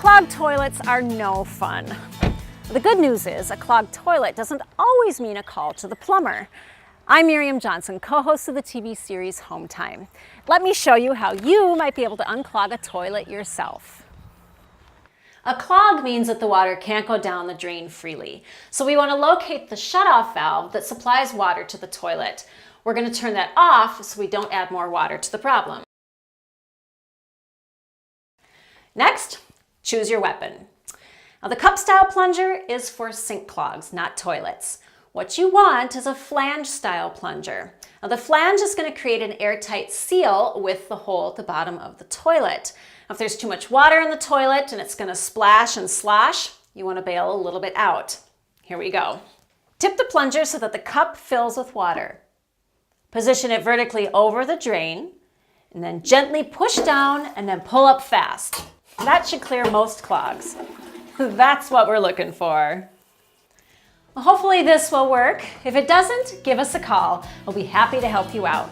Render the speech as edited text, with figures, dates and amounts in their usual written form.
Clogged toilets are no fun. The good news is a clogged toilet doesn't always mean a call to the plumber. I'm Miriam Johnson, co-host of the TV series Home Time. Let me show you how you might be able to unclog a toilet yourself. A clog means that the water can't go down the drain freely. So we want to locate the shutoff valve that supplies water to the toilet. We're going to turn that off so we don't add more water to the problem. Next, choose your weapon. Now the cup-style plunger is for sink clogs, not toilets. What you want is a flange-style plunger. Now the flange is going to create an airtight seal with the hole at the bottom of the toilet. Now, if there's too much water in the toilet and it's going to splash and slosh, you want to bail a little bit out. Here we go. Tip the plunger so that the cup fills with water. Position it vertically over the drain, and then gently push down and then pull up fast. That should clear most clogs. That's what we're looking for. Well, hopefully this will work. If it doesn't, give us a call. We'll be happy to help you out.